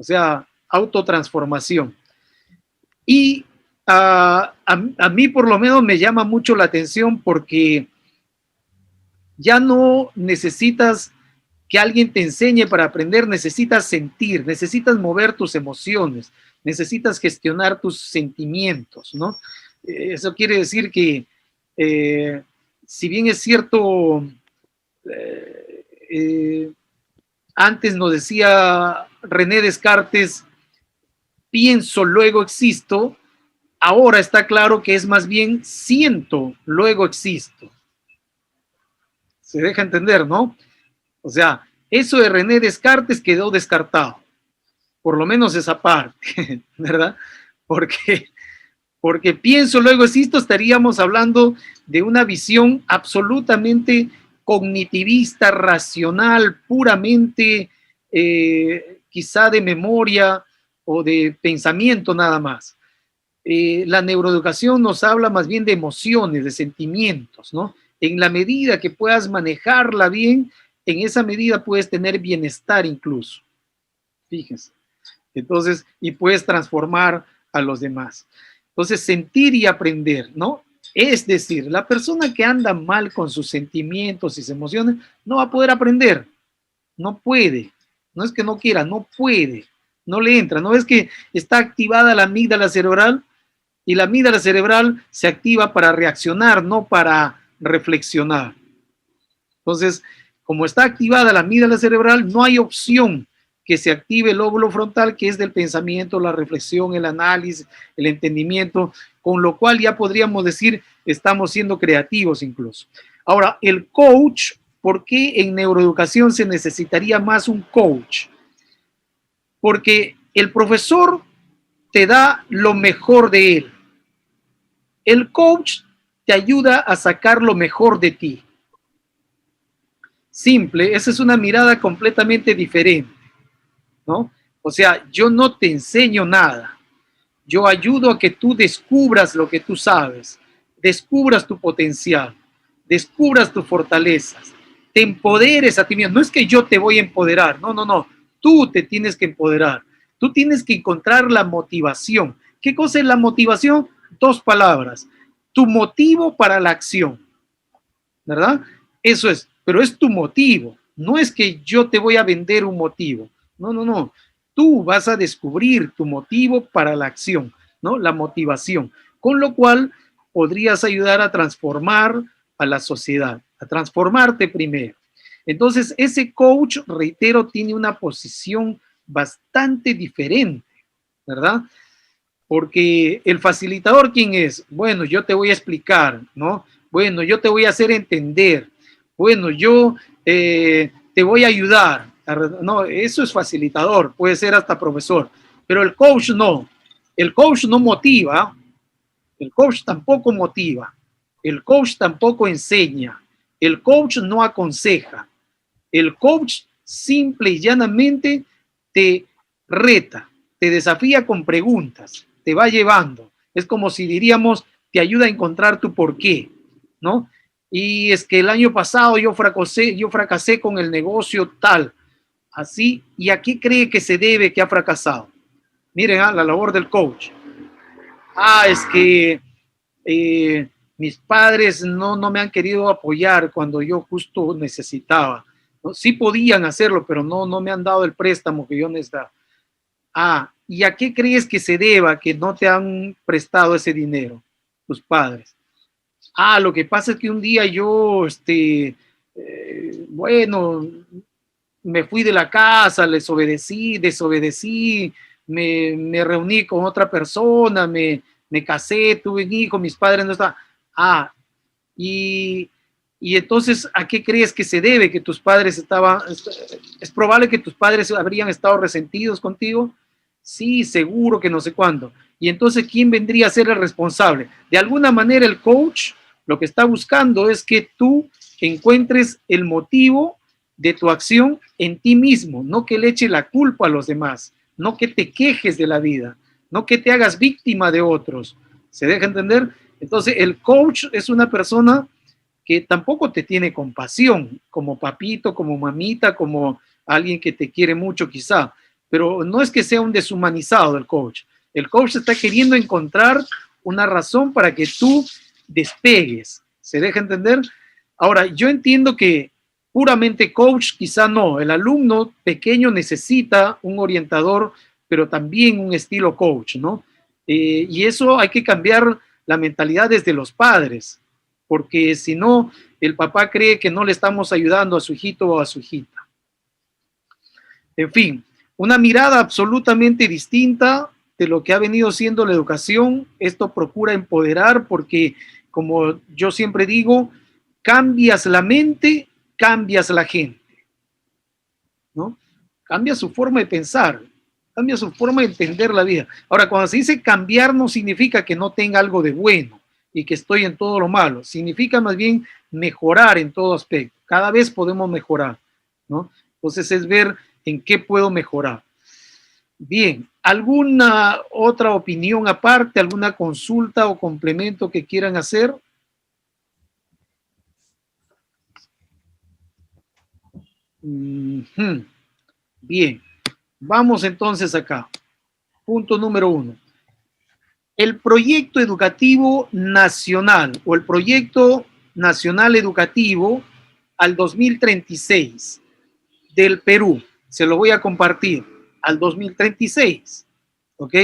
sea, autotransformación. Y a mí por lo menos me llama mucho la atención porque ya no necesitas que alguien te enseñe para aprender, necesitas sentir, necesitas mover tus emociones, necesitas gestionar tus sentimientos, ¿no? Eso quiere decir que, si bien es cierto, eh, eh, antes nos decía René Descartes, pienso, luego existo, ahora está claro que es más bien siento, luego existo. Se deja entender, ¿no? O sea, eso de René Descartes quedó descartado, por lo menos esa parte, ¿verdad? Porque, porque pienso, luego existo, estaríamos hablando de una visión absolutamente cognitivista, racional, puramente quizá de memoria o de pensamiento nada más. La neuroeducación nos habla más bien de emociones, de sentimientos, ¿no? En la medida que puedas manejarla bien, en esa medida puedes tener bienestar incluso. Fíjense. Entonces, y puedes transformar a los demás. Entonces, sentir y aprender, ¿no? Es decir, la persona que anda mal con sus sentimientos y sus emociones no va a poder aprender, no puede, no es que no quiera, no puede, no le entra, no es que está activada la amígdala cerebral y la amígdala cerebral se activa para reaccionar, no para reflexionar. Entonces, como está activada la amígdala cerebral, no hay opción que se active el lóbulo frontal, que es del pensamiento, la reflexión, el análisis, el entendimiento, con lo cual ya podríamos decir estamos siendo creativos incluso. Ahora, el coach, ¿por qué en neuroeducación se necesitaría más un coach? Porque el profesor te da lo mejor de él. El coach te ayuda a sacar lo mejor de ti. Simple, esa es una mirada completamente diferente, ¿no? O sea, yo no te enseño nada, yo ayudo a que tú descubras lo que tú sabes, descubras tu potencial, descubras tus fortalezas, te empoderes a ti mismo. No es que yo te voy a empoderar, no, no, no, tú te tienes que empoderar, tú tienes que encontrar la motivación. ¿Qué cosa es la motivación? Dos palabras, tu motivo para la acción, ¿verdad? Eso es, pero es tu motivo, no es que yo te voy a vender un motivo, no, no, no, tú vas a descubrir tu motivo para la acción, ¿no? La motivación, con lo cual podrías ayudar a transformar a la sociedad, a transformarte primero. Entonces, ese coach, reitero, tiene una posición bastante diferente, ¿verdad? Porque el facilitador, ¿quién es? Bueno, yo te voy a explicar, ¿no? Bueno, yo te voy a hacer entender. Bueno, yo te voy a ayudar. No, eso es facilitador, puede ser hasta profesor. Pero el coach no. El coach no motiva. El coach tampoco motiva. El coach tampoco enseña. El coach no aconseja. El coach simple y llanamente te reta, te desafía con preguntas, te va llevando. Es como si diríamos, te ayuda a encontrar tu porqué, ¿no? Y es que el año pasado yo fracasé con el negocio tal, así, ¿y a qué cree que se debe que ha fracasado? Miren, la labor del coach. Es que mis padres no me han querido apoyar cuando yo justo necesitaba, ¿no? Sí podían hacerlo, pero no me han dado el préstamo que yo necesitaba. ¿Y a qué crees que se deba que no te han prestado ese dinero tus padres? Lo que pasa es que un día yo, bueno, me fui de la casa, desobedecí, me reuní con otra persona, me casé, tuve un hijo, mis padres no estaban. Y, y entonces, ¿a qué crees que se debe que tus padres estaban? ¿Es probable que tus padres habrían estado resentidos contigo? Sí, seguro que no sé cuándo. Y entonces, ¿quién vendría a ser el responsable? De alguna manera, el coach lo que está buscando es que tú encuentres el motivo de tu acción en ti mismo, no que le eche la culpa a los demás, no que te quejes de la vida, no que te hagas víctima de otros. ¿Se deja entender? Entonces, el coach es una persona que tampoco te tiene compasión, como papito, como mamita, como alguien que te quiere mucho quizá, pero no es que sea un deshumanizado el coach. El coach está queriendo encontrar una razón para que tú despegues. ¿Se deja entender? Ahora, yo entiendo que puramente coach quizá no. El alumno pequeño necesita un orientador, pero también un estilo coach, ¿no? Y eso hay que cambiar la mentalidad desde los padres, porque si no, el papá cree que no le estamos ayudando a su hijito o a su hijita. En fin, una mirada absolutamente distinta de lo que ha venido siendo la educación. Esto procura empoderar porque, como yo siempre digo, cambias la mente, cambias la gente, ¿no? Cambia su forma de pensar, cambia su forma de entender la vida. Ahora, cuando se dice cambiar no significa que no tenga algo de bueno y que estoy en todo lo malo, significa más bien mejorar en todo aspecto. Cada vez podemos mejorar, ¿no? Entonces es ver en qué puedo mejorar. Bien, ¿alguna otra opinión aparte, alguna consulta o complemento que quieran hacer? Bien, vamos entonces acá. Punto número 1. El proyecto educativo nacional o el proyecto nacional educativo al 2036 del Perú. Se lo voy a compartir al 2036. ¿Ok?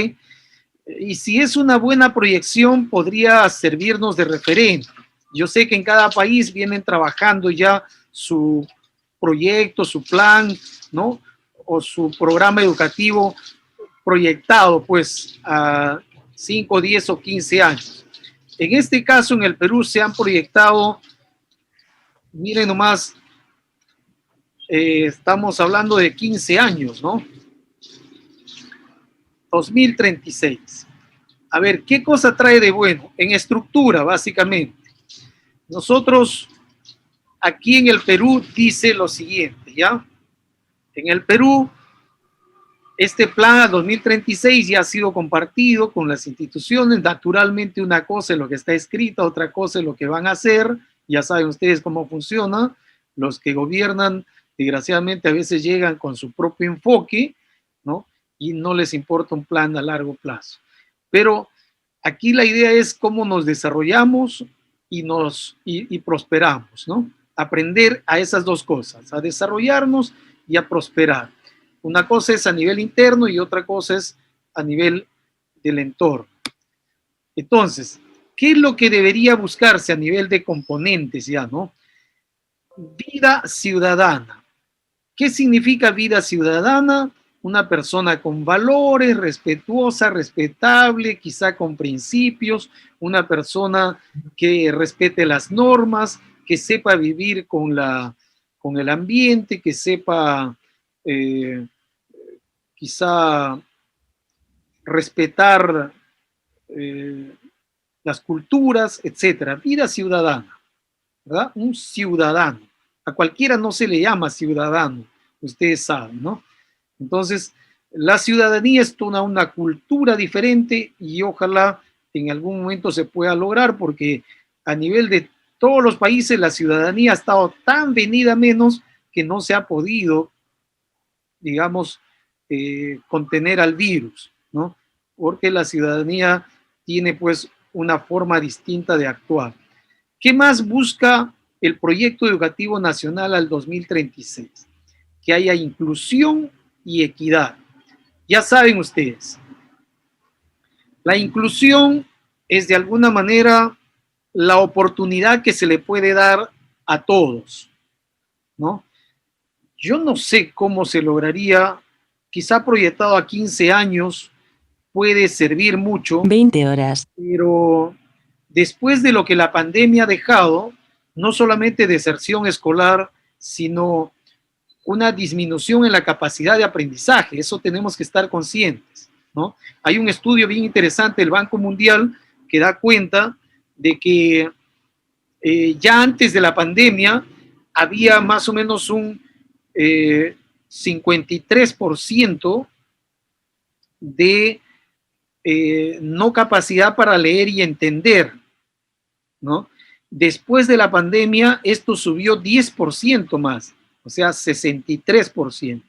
Y si es una buena proyección, podría servirnos de referente. Yo sé que en cada país vienen trabajando ya su proyecto, su plan, ¿no? O su programa educativo proyectado, pues, a 5, 10 o 15 años. En este caso, en el Perú se han proyectado, miren nomás, estamos hablando de 15 años, ¿no? 2036. A ver, ¿qué cosa trae de bueno? En estructura, básicamente. Nosotros, aquí en el Perú, dice lo siguiente, ¿ya? En el Perú, este plan a 2036 ya ha sido compartido con las instituciones. Naturalmente, una cosa es lo que está escrito, otra cosa es lo que van a hacer. Ya saben ustedes cómo funciona. Los que gobiernan, desgraciadamente, a veces llegan con su propio enfoque, ¿no? Y no les importa un plan a largo plazo. Pero aquí la idea es cómo nos desarrollamos y prosperamos, ¿no? Aprender a esas dos cosas, a desarrollarnos y a prosperar. Una cosa es a nivel interno y otra cosa es a nivel del entorno. Entonces, ¿qué es lo que debería buscarse a nivel de componentes ya, no? Vida ciudadana. ¿Qué significa vida ciudadana? Una persona con valores, respetuosa, respetable, quizá con principios, una persona que respete las normas, que sepa vivir con el ambiente, que sepa quizá respetar las culturas, etcétera. Vida ciudadana, ¿verdad? Un ciudadano. A cualquiera no se le llama ciudadano, ustedes saben, ¿no? Entonces, la ciudadanía es toda una cultura diferente y ojalá en algún momento se pueda lograr porque a nivel de todos los países la ciudadanía ha estado tan venida menos que no se ha podido, digamos, contener al virus, ¿no? Porque la ciudadanía tiene pues una forma distinta de actuar. ¿Qué más busca el proyecto educativo nacional al 2036? Que haya inclusión y equidad. Ya saben ustedes, la inclusión es de alguna manera la oportunidad que se le puede dar a todos, ¿no? Yo no sé cómo se lograría, quizá proyectado a 15 años, puede servir mucho. 20 horas. Pero después de lo que la pandemia ha dejado, no solamente deserción escolar, sino una disminución en la capacidad de aprendizaje. Eso tenemos que estar conscientes, ¿no? Hay un estudio bien interesante del Banco Mundial que da cuenta de que ya antes de la pandemia había más o menos un 53% de no capacidad para leer y entender, ¿no? Después de la pandemia, esto subió 10% más, o sea, 63%.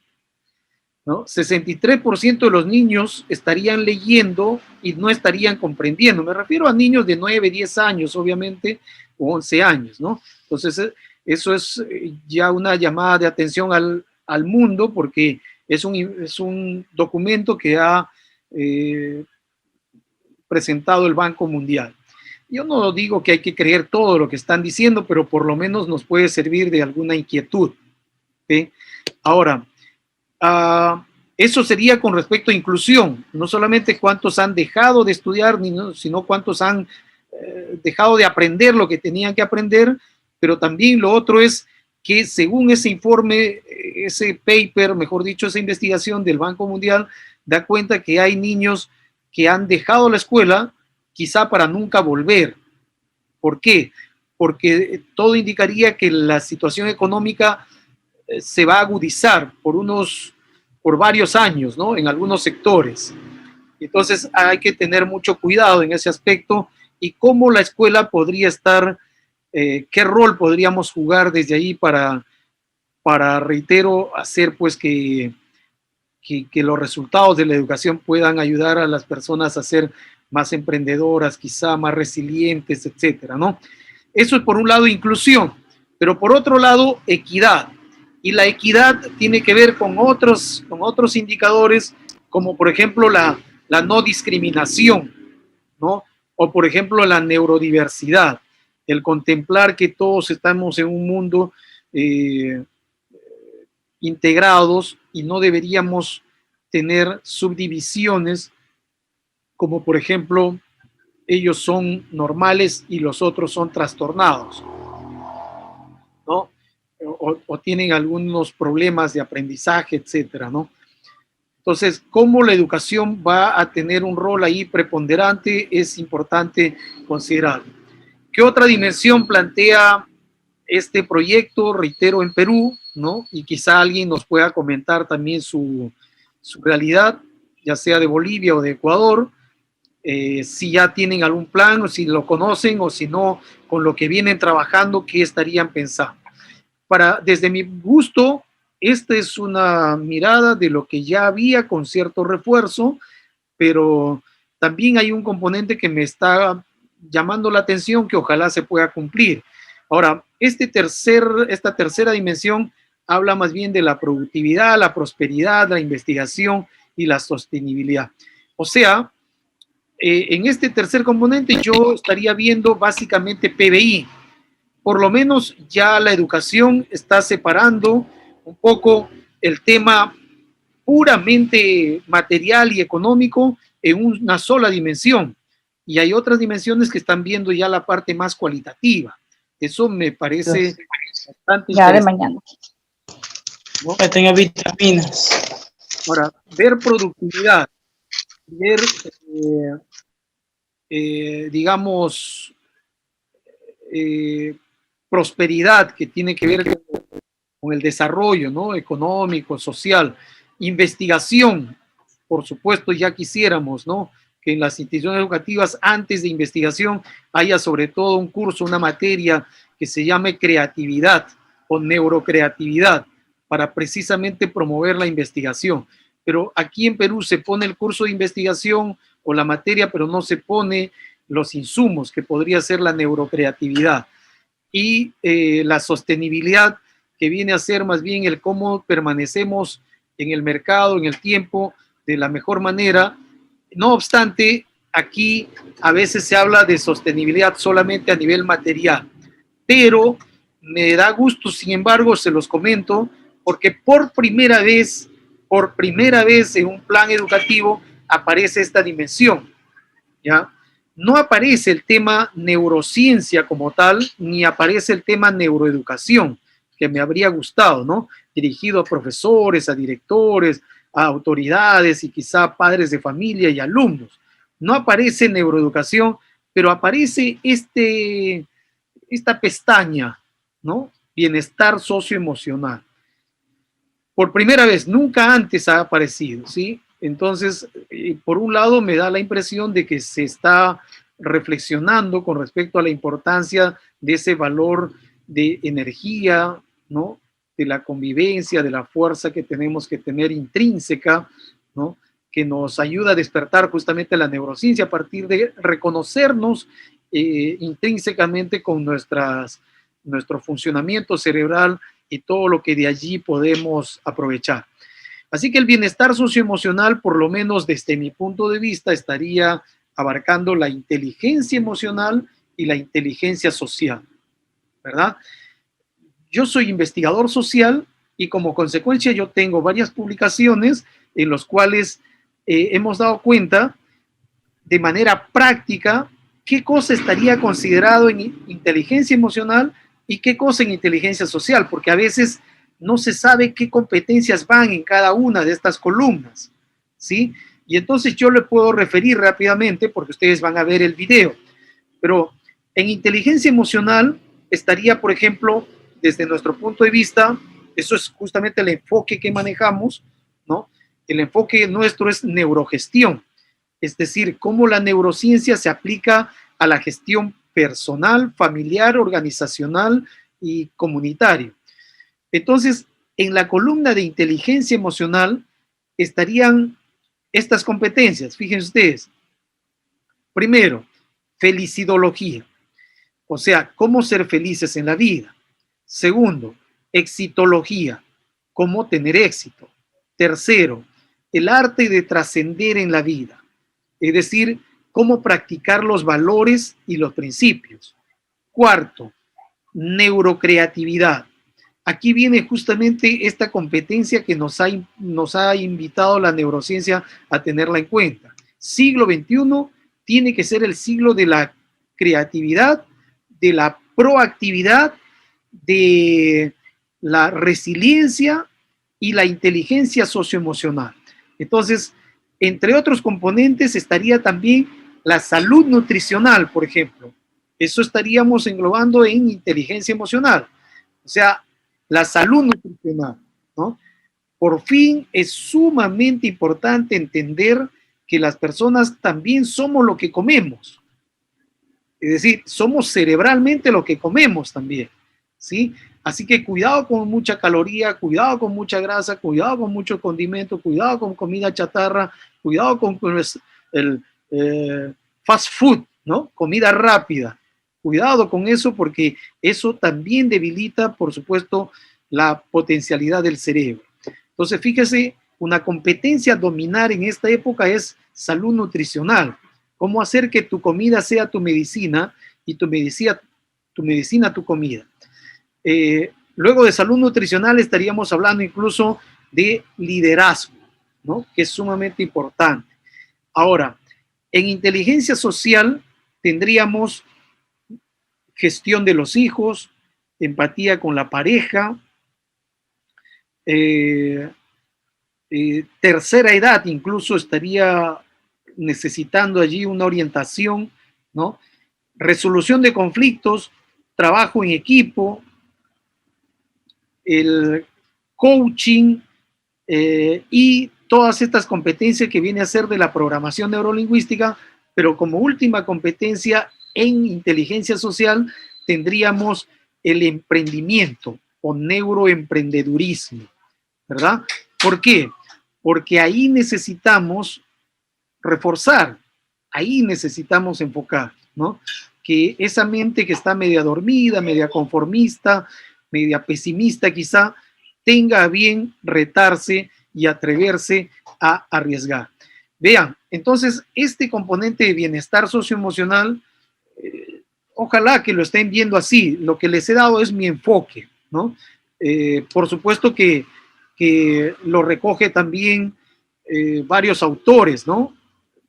¿no? 63% de los niños estarían leyendo y no estarían comprendiendo. Me refiero a niños de 9, 10 años, obviamente, o 11 años, ¿no? Entonces, eso es ya una llamada de atención al mundo, porque es un documento que ha presentado el Banco Mundial. Yo no digo que hay que creer todo lo que están diciendo, pero por lo menos nos puede servir de alguna inquietud. ¿Sí? Ahora, eso sería con respecto a inclusión, no solamente cuántos han dejado de estudiar, sino cuántos han dejado de aprender lo que tenían que aprender, pero también lo otro es que según ese informe, ese paper, mejor dicho, esa investigación del Banco Mundial, da cuenta que hay niños que han dejado la escuela quizá para nunca volver. ¿Por qué? Porque todo indicaría que la situación económica se va a agudizar por varios años, ¿no? En algunos sectores. Entonces hay que tener mucho cuidado en ese aspecto y cómo la escuela podría estar, qué rol podríamos jugar desde ahí para reitero, hacer pues que los resultados de la educación puedan ayudar a las personas a ser más emprendedoras, quizá más resilientes, etcétera, ¿no? Eso es por un lado inclusión, pero por otro lado equidad. Y la equidad tiene que ver con otros indicadores, como por ejemplo la no discriminación, ¿no? O por ejemplo la neurodiversidad, el contemplar que todos estamos en un mundo integrados y no deberíamos tener subdivisiones como por ejemplo ellos son normales y los otros son trastornados, ¿no? O tienen algunos problemas de aprendizaje, etcétera, ¿no? Entonces, cómo la educación va a tener un rol ahí preponderante es importante considerar. ¿Qué otra dimensión plantea este proyecto, reitero, en Perú, ¿no? Y quizá alguien nos pueda comentar también su realidad, ya sea de Bolivia o de Ecuador, si ya tienen algún plan o si lo conocen o si no, con lo que vienen trabajando, ¿qué estarían pensando? Desde mi gusto, esta es una mirada de lo que ya había con cierto refuerzo, pero también hay un componente que me está llamando la atención que ojalá se pueda cumplir. Ahora, esta tercera dimensión habla más bien de la productividad, la prosperidad, la investigación y la sostenibilidad. O sea, en este tercer componente yo estaría viendo básicamente PBI. Por lo menos ya la educación está separando un poco el tema puramente material y económico en una sola dimensión. Y hay otras dimensiones que están viendo ya la parte más cualitativa. Eso me parece bastante ya interesante. de mañana. ¿No? Que tenga vitaminas. Ahora, ver productividad, ver, digamos, prosperidad que tiene que ver con el desarrollo, ¿no? Económico, social, investigación, por supuesto ya quisiéramos, ¿no? Que en las instituciones educativas antes de investigación haya sobre todo un curso, una materia que se llame creatividad o neurocreatividad para precisamente promover la investigación. Pero aquí en Perú se pone el curso de investigación o la materia, pero no se pone los insumos que podría ser la neurocreatividad y la sostenibilidad que viene a ser más bien el cómo permanecemos en el mercado, en el tiempo, de la mejor manera. No obstante, aquí a veces se habla de sostenibilidad solamente a nivel material, pero me da gusto, sin embargo, se los comento, porque por primera vez en un plan educativo aparece esta dimensión, ¿ya? No aparece el tema neurociencia como tal, ni aparece el tema neuroeducación, que me habría gustado, ¿no? Dirigido a profesores, a directores, a autoridades y quizá padres de familia y alumnos. No aparece neuroeducación, pero aparece esta pestaña, ¿no? Bienestar socioemocional. Por primera vez, nunca antes ha aparecido, ¿sí? Entonces, por un lado me da la impresión de que se está reflexionando con respecto a la importancia de ese valor de energía, ¿no? de la convivencia, de la fuerza que tenemos que tener intrínseca, ¿no? Que nos ayuda a despertar justamente la neurociencia a partir de reconocernos intrínsecamente con nuestro funcionamiento cerebral y todo lo que de allí podemos aprovechar. Así que el bienestar socioemocional, por lo menos desde mi punto de vista, estaría abarcando la inteligencia emocional y la inteligencia social, ¿verdad? Yo soy investigador social y como consecuencia yo tengo varias publicaciones en las cuales hemos dado cuenta de manera práctica qué cosa estaría considerado en inteligencia emocional y qué cosa en inteligencia social, porque a veces no se sabe qué competencias van en cada una de estas columnas, ¿sí? Y entonces yo le puedo referir rápidamente, porque ustedes van a ver el video, pero en inteligencia emocional estaría, por ejemplo, desde nuestro punto de vista, eso es justamente el enfoque que manejamos, ¿no? El enfoque nuestro es neurogestión, es decir, cómo la neurociencia se aplica a la gestión personal, familiar, organizacional y comunitaria. Entonces, en la columna de inteligencia emocional estarían estas competencias, fíjense ustedes. Primero, felicidología, o sea, cómo ser felices en la vida. Segundo, exitología, cómo tener éxito. Tercero, el arte de trascender en la vida, es decir, cómo practicar los valores y los principios. Cuarto, neurocreatividad. Aquí viene justamente esta competencia que nos ha invitado la neurociencia a tenerla en cuenta. Siglo XXI tiene que ser el siglo de la creatividad, de la proactividad, de la resiliencia y la inteligencia socioemocional. Entonces, entre otros componentes estaría también la salud nutricional, por ejemplo. Eso estaríamos englobando en inteligencia emocional. O sea, la salud nutricional, ¿no? Por fin es sumamente importante entender que las personas también somos lo que comemos. Es decir, somos cerebralmente lo que comemos también, ¿sí? Así que cuidado con mucha caloría, cuidado con mucha grasa, cuidado con mucho condimento, cuidado con comida chatarra, cuidado con el fast food, ¿no? Comida rápida. Cuidado con eso porque eso también debilita, por supuesto, la potencialidad del cerebro. Entonces, fíjese, una competencia a dominar en esta época es salud nutricional. Cómo hacer que tu comida sea tu medicina y tu medicina tu comida. Luego de salud nutricional estaríamos hablando incluso de liderazgo, ¿no? Que es sumamente importante. Ahora, en inteligencia social tendríamos gestión de los hijos, empatía con la pareja, tercera edad incluso estaría necesitando allí una orientación, ¿no? Resolución de conflictos, trabajo en equipo, el coaching y todas estas competencias que viene a ser de la programación neurolingüística, pero como última competencia en inteligencia social tendríamos el emprendimiento o neuroemprendedurismo, ¿verdad? ¿Por qué? Porque ahí necesitamos reforzar, ahí necesitamos enfocar, ¿no? Que esa mente que está media dormida, media conformista, media pesimista quizá, tenga a bien retarse y atreverse a arriesgar. Vean, entonces este componente de bienestar socioemocional, ojalá que lo estén viendo así, lo que les he dado es mi enfoque, ¿no? Por supuesto que lo recoge también varios autores, ¿no?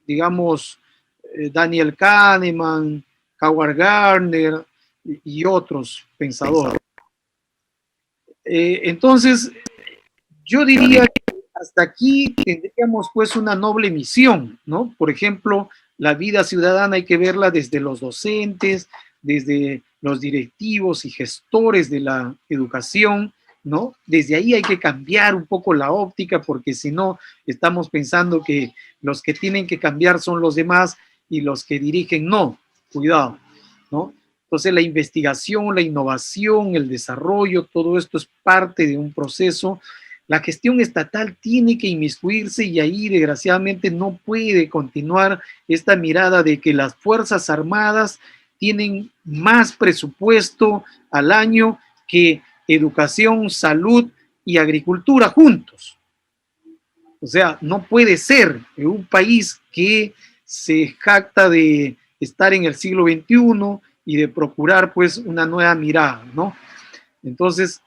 Digamos, Daniel Kahneman, Howard Gardner y otros pensadores. Entonces, yo diría que hasta aquí tendríamos pues una noble misión, ¿no? Por ejemplo, la vida ciudadana hay que verla desde los docentes, desde los directivos y gestores de la educación, ¿no? Desde ahí hay que cambiar un poco la óptica porque si no estamos pensando que los que tienen que cambiar son los demás y los que dirigen no, cuidado, ¿no? Entonces la investigación, la innovación, el desarrollo, todo esto es parte de un proceso. La gestión estatal tiene que inmiscuirse y ahí desgraciadamente no puede continuar esta mirada de que las Fuerzas Armadas tienen más presupuesto al año que educación, salud y agricultura juntos. O sea, no puede ser en un país que se jacta de estar en el siglo XXI y de procurar pues una nueva mirada, ¿no? Entonces,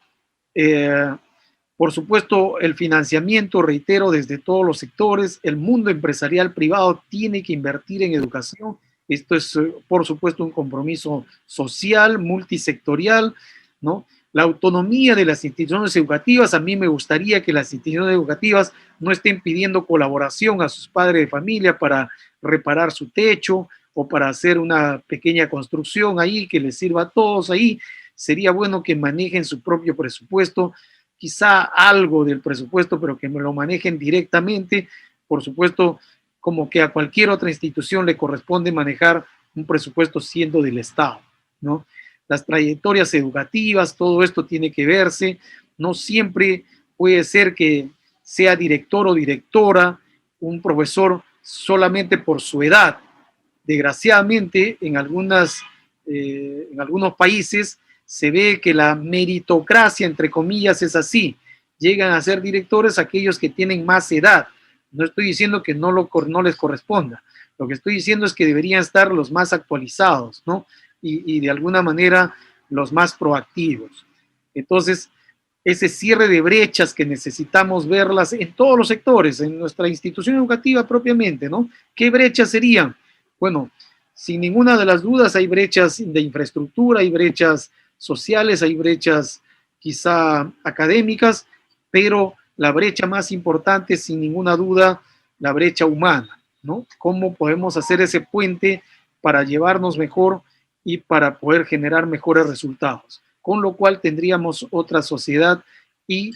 por supuesto, el financiamiento, reitero, desde todos los sectores, el mundo empresarial privado tiene que invertir en educación. Esto es, por supuesto, un compromiso social, multisectorial, ¿no? La autonomía de las instituciones educativas, a mí me gustaría que las instituciones educativas no estén pidiendo colaboración a sus padres de familia para reparar su techo o para hacer una pequeña construcción ahí que les sirva a todos ahí. Sería bueno que manejen su propio presupuesto, quizá algo del presupuesto, pero que me lo manejen directamente. Por supuesto, como que a cualquier otra institución le corresponde manejar un presupuesto siendo del Estado, ¿no? Las trayectorias educativas, todo esto tiene que verse. No siempre puede ser que sea director o directora un profesor solamente por su edad. Desgraciadamente, en algunos países se ve que la meritocracia, entre comillas, es así. Llegan a ser directores aquellos que tienen más edad. No estoy diciendo que no les corresponda. Lo que estoy diciendo es que deberían estar los más actualizados, ¿no? Y de alguna manera los más proactivos. Entonces, ese cierre de brechas que necesitamos verlas en todos los sectores, en nuestra institución educativa propiamente, ¿no? ¿Qué brechas serían? Bueno, sin ninguna de las dudas hay brechas de infraestructura, hay brechas sociales, hay brechas quizá académicas, pero la brecha más importante, sin ninguna duda, la brecha humana, ¿no? ¿Cómo podemos hacer ese puente para llevarnos mejor y para poder generar mejores resultados? Con lo cual tendríamos otra sociedad y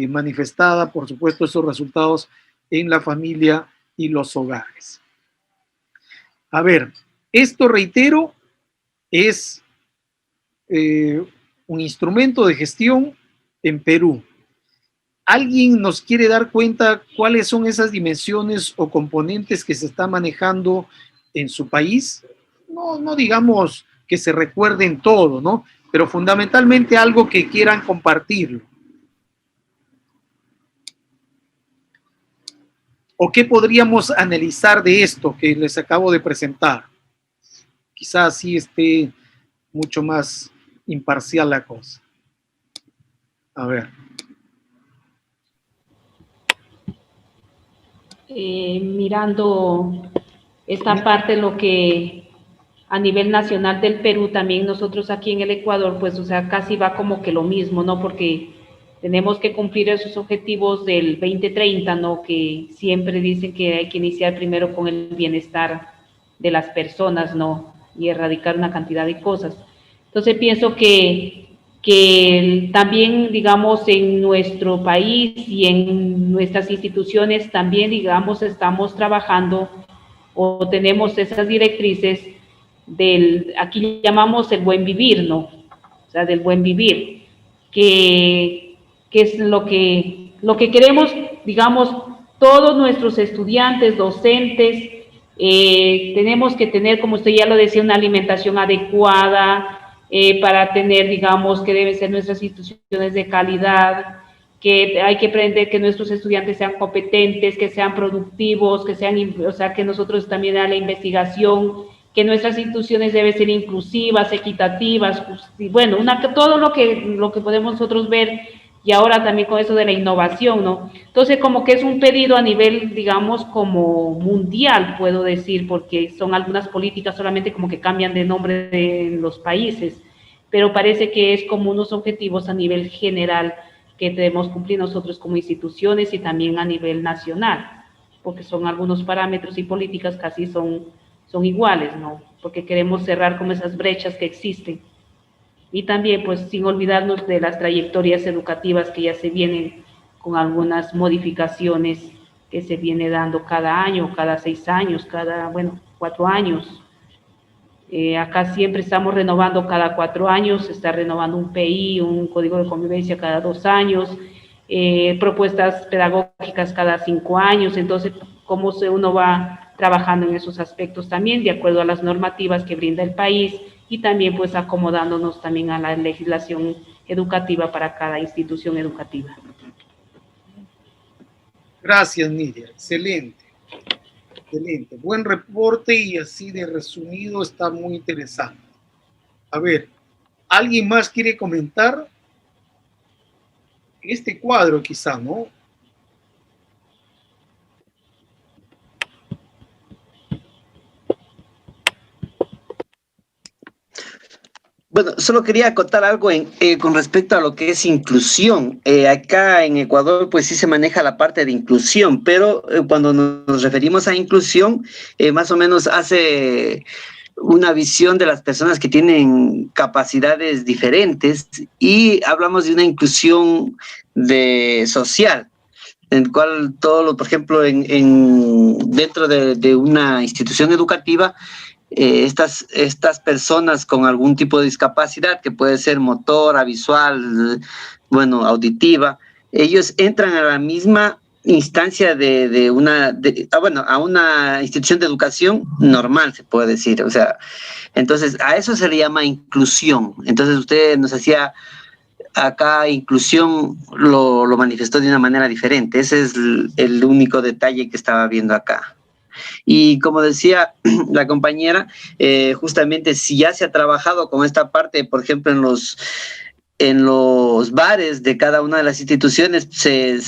manifestada, por supuesto, esos resultados en la familia y los hogares. A ver, esto, reitero, es un instrumento de gestión en Perú. ¿Alguien nos quiere dar cuenta cuáles son esas dimensiones o componentes que se están manejando en su país? No digamos que se recuerden todo, ¿no? Pero fundamentalmente algo que quieran compartirlo. ¿O qué podríamos analizar de esto que les acabo de presentar? Quizás así esté mucho más imparcial la cosa. A ver. Mirando esta parte, lo que a nivel nacional del Perú, también nosotros aquí en el Ecuador, pues, o sea, casi va como que lo mismo, ¿no? Porque tenemos que cumplir esos objetivos del 2030, ¿no? Que siempre dicen que hay que iniciar primero con el bienestar de las personas, ¿no? Y erradicar una cantidad de cosas. Entonces pienso que también, digamos, en nuestro país y en nuestras instituciones también, digamos, estamos trabajando o tenemos esas directrices aquí llamamos el buen vivir, ¿no? O sea, del buen vivir, que es lo que queremos, digamos, todos nuestros estudiantes, docentes, tenemos que tener, como usted ya lo decía, una alimentación adecuada, para tener, digamos, que deben ser nuestras instituciones de calidad, que hay que aprender que nuestros estudiantes sean competentes, que sean productivos, que sean, o sea, que nosotros también a la investigación, que nuestras instituciones deben ser inclusivas, equitativas, y bueno, todo lo que podemos nosotros ver, y ahora también con eso de la innovación, ¿no? Entonces, como que es un pedido a nivel, digamos, como mundial, puedo decir, porque son algunas políticas solamente como que cambian de nombre de los países, pero parece que es como unos objetivos a nivel general que debemos cumplir nosotros como instituciones y también a nivel nacional, porque son algunos parámetros y políticas casi son iguales, ¿no? Porque queremos cerrar como esas brechas que existen. Y también, pues, sin olvidarnos de las trayectorias educativas que ya se vienen con algunas modificaciones que se viene dando cada año, cada 6 años, 4 años. Acá siempre estamos renovando cada 4 años, se está renovando un PI, un código de convivencia cada 2 años, propuestas pedagógicas cada 5 años, entonces cómo uno va trabajando en esos aspectos también, de acuerdo a las normativas que brinda el país y también pues acomodándonos también a la legislación educativa para cada institución educativa. Gracias, Nidia. Excelente. Excelente. Buen reporte y así de resumido está muy interesante. A ver, ¿alguien más quiere comentar? Este cuadro quizá, ¿no? Bueno, solo quería acotar algo con respecto a lo que es inclusión. Acá en Ecuador, pues sí se maneja la parte de inclusión, pero cuando nos referimos a inclusión, más o menos hace una visión de las personas que tienen capacidades diferentes y hablamos de una inclusión social, en el cual por ejemplo, dentro de una institución educativa, estas personas con algún tipo de discapacidad, que puede ser motora, visual, bueno, auditiva, ellos entran a la misma instancia a una institución de educación normal, se puede decir. O sea, entonces a eso se le llama inclusión. Entonces usted nos hacía acá inclusión, lo manifestó de una manera diferente. Ese es el único detalle que estaba viendo acá. Y como decía la compañera, justamente si ya se ha trabajado con esta parte, por ejemplo, en los bares de cada una de las instituciones se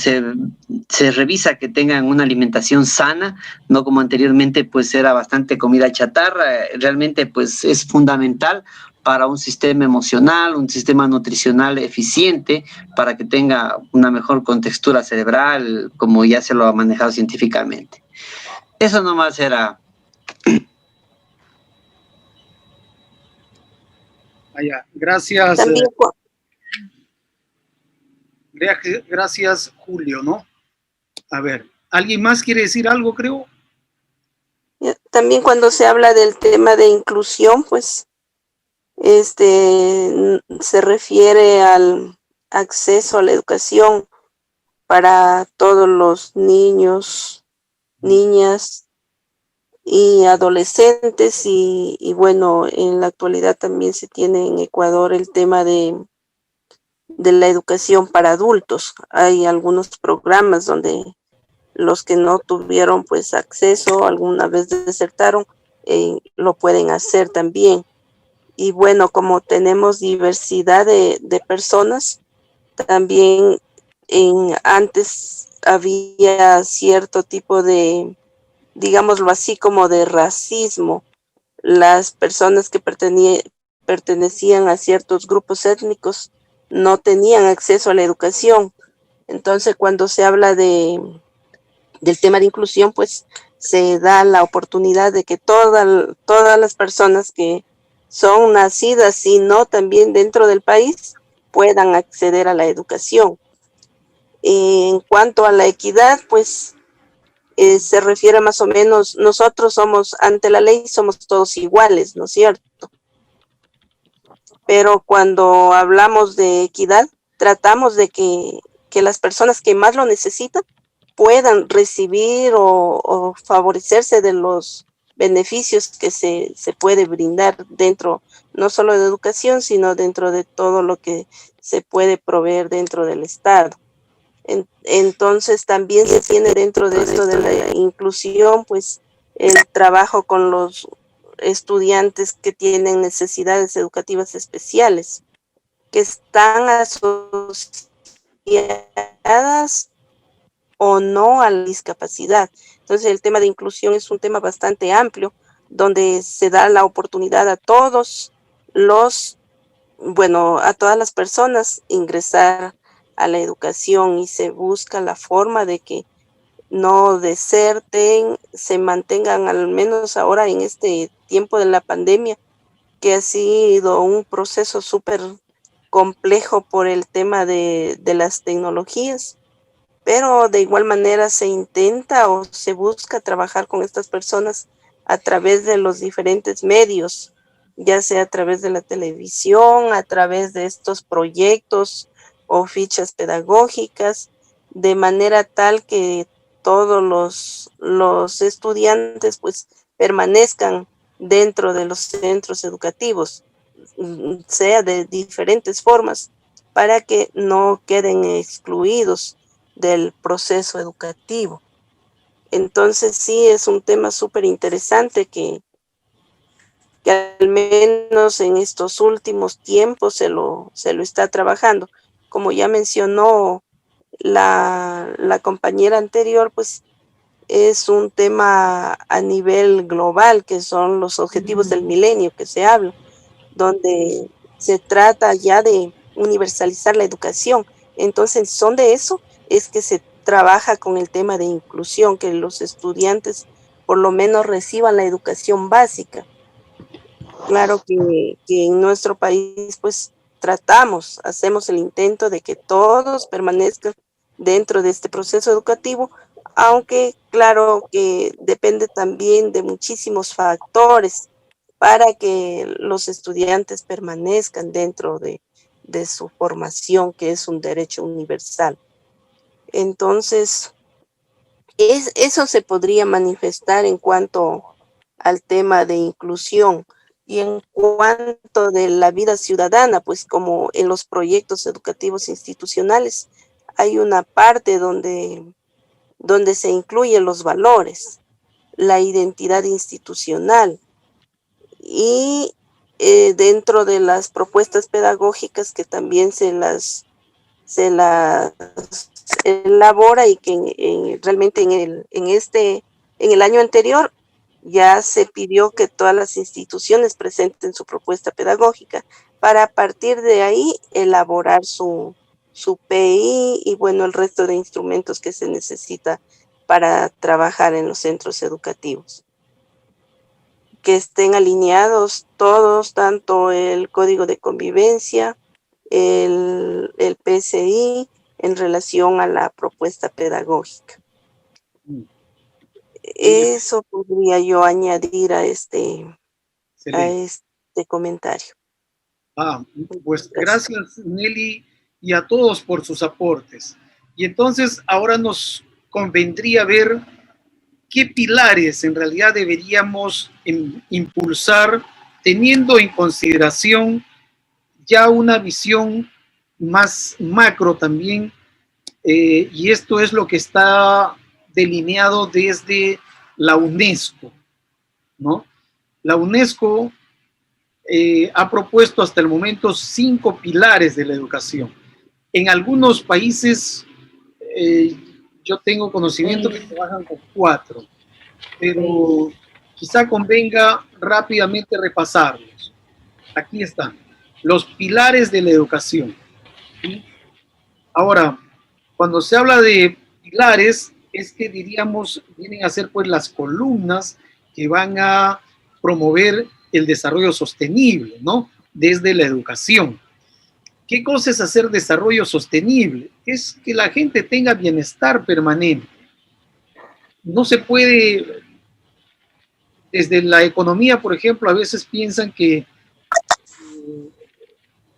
revisa que tengan una alimentación sana, no como anteriormente pues era bastante comida chatarra. Realmente pues es fundamental para un sistema emocional, un sistema nutricional eficiente, para que tenga una mejor contextura cerebral, como ya se lo ha manejado científicamente. Eso nomás era. Allá. Gracias. También, Gracias, Julio, ¿no? A ver, ¿alguien más quiere decir algo, creo? también cuando se habla del tema de inclusión, pues, se refiere al acceso a la educación para todos los niños, niñas y adolescentes y bueno, en la actualidad también se tiene en Ecuador el tema de la educación para adultos. Hay algunos programas donde los que no tuvieron pues acceso, alguna vez desertaron, lo pueden hacer también. Y bueno, como tenemos diversidad de personas, también antes había cierto tipo de, digámoslo así, como de racismo. Las personas que pertenecían a ciertos grupos étnicos no tenían acceso a la educación. Entonces, cuando se habla del tema de inclusión, pues se da la oportunidad de que todas las personas que son nacidas y no también dentro del país puedan acceder a la educación. En cuanto a la equidad, pues se refiere más o menos, nosotros somos, ante la ley, somos todos iguales, ¿no es cierto? Pero cuando hablamos de equidad, tratamos de que las personas que más lo necesitan puedan recibir o favorecerse de los beneficios que se puede brindar dentro, no solo de educación, sino dentro de todo lo que se puede proveer dentro del Estado. Entonces también se tiene dentro de esto de la inclusión, pues el trabajo con los estudiantes que tienen necesidades educativas especiales, que están asociadas o no a la discapacidad. Entonces el tema de inclusión es un tema bastante amplio, donde se da la oportunidad a todas las personas ingresar a la educación y se busca la forma de que no deserten, se mantengan al menos ahora en este tiempo de la pandemia, que ha sido un proceso súper complejo por el tema de las tecnologías, pero de igual manera se intenta o se busca trabajar con estas personas a través de los diferentes medios, ya sea a través de la televisión, a través de estos proyectos o fichas pedagógicas, de manera tal que todos los estudiantes pues permanezcan dentro de los centros educativos, sea de diferentes formas, para que no queden excluidos del proceso educativo. Entonces sí es un tema súper interesante que al menos en estos últimos tiempos se lo está trabajando. Como ya mencionó la compañera anterior, pues es un tema a nivel global, que son los objetivos del milenio que se habla, donde se trata ya de universalizar la educación. Entonces, son de eso es que se trabaja con el tema de inclusión, que los estudiantes por lo menos reciban la educación básica. Claro que en nuestro país, pues hacemos el intento de que todos permanezcan dentro de este proceso educativo, aunque claro que depende también de muchísimos factores para que los estudiantes permanezcan dentro de su formación, que es un derecho universal. Entonces, eso se podría manifestar en cuanto al tema de inclusión. Y en cuanto de la vida ciudadana, pues como en los proyectos educativos institucionales, hay una parte donde se incluyen los valores, la identidad institucional y dentro de las propuestas pedagógicas que también se las elabora y que realmente en el año anterior ya se pidió que todas las instituciones presenten su propuesta pedagógica para a partir de ahí elaborar su PI y bueno, el resto de instrumentos que se necesita para trabajar en los centros educativos. Que estén alineados todos, tanto el código de convivencia, el PSI, en relación a la propuesta pedagógica. Eso podría yo añadir a este comentario. Pues gracias, Nelly, y a todos por sus aportes. Y entonces ahora nos convendría ver qué pilares en realidad deberíamos impulsar, teniendo en consideración ya una visión más macro también, y esto es lo que está delineado desde la UNESCO, ¿no? La UNESCO ha propuesto hasta el momento 5 pilares de la educación. En algunos países yo tengo conocimiento que trabajan con 4, pero quizá convenga rápidamente repasarlos. Aquí están los pilares de la educación. ¿Sí? Ahora, cuando se habla de pilares, es que diríamos, vienen a ser pues las columnas que van a promover el desarrollo sostenible, ¿no? Desde la educación. ¿Qué cosa es hacer desarrollo sostenible? Es que la gente tenga bienestar permanente. No se puede, desde la economía, por ejemplo, a veces piensan que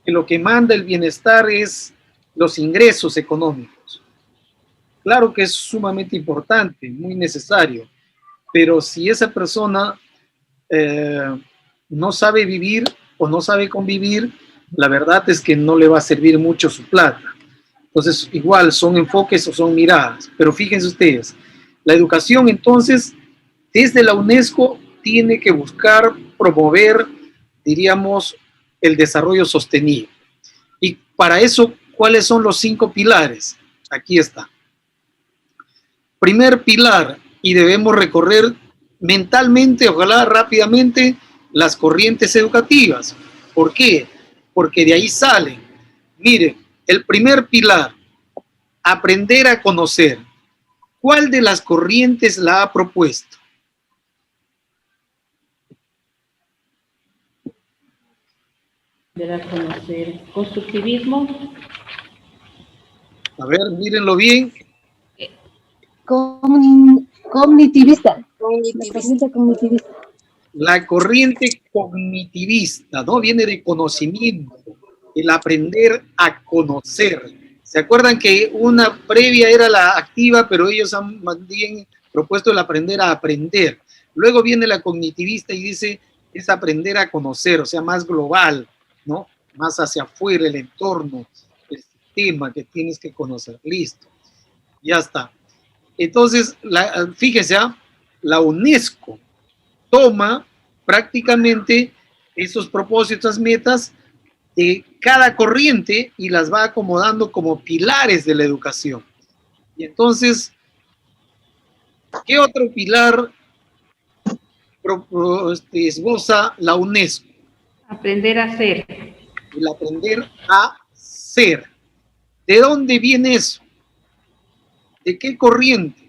lo que manda el bienestar es los ingresos económicos. Claro que es sumamente importante, muy necesario, pero si esa persona no sabe vivir o no sabe convivir, la verdad es que no le va a servir mucho su plata. Entonces, igual son enfoques o son miradas, pero fíjense ustedes, la educación entonces, desde la UNESCO, tiene que buscar promover, diríamos, el desarrollo sostenible. Y para eso, ¿cuáles son los 5 pilares? Aquí está. Primer pilar, y debemos recorrer mentalmente, ojalá rápidamente, las corrientes educativas. ¿Por qué? Porque de ahí salen. Miren, el primer pilar, aprender a conocer. ¿Cuál de las corrientes la ha propuesto? Aprender a conocer. Constructivismo. A ver, mírenlo bien. Cognitivista. Cognitivista. Cognitivista. la corriente cognitivista, ¿no? Viene de conocimiento, el aprender a conocer. ¿Se acuerdan que una previa era la activa, pero ellos han más bien propuesto el aprender a aprender? Luego viene la cognitivista y dice, es aprender a conocer, o sea, más global, ¿no? Más hacia afuera, el entorno, el sistema que tienes que conocer. Listo, ya está. Entonces, fíjense, la UNESCO toma prácticamente esos propósitos, metas de cada corriente y las va acomodando como pilares de la educación. Y entonces, ¿qué otro pilar esboza la UNESCO? Aprender a ser. El aprender a ser. ¿De dónde viene eso? ¿De qué corriente?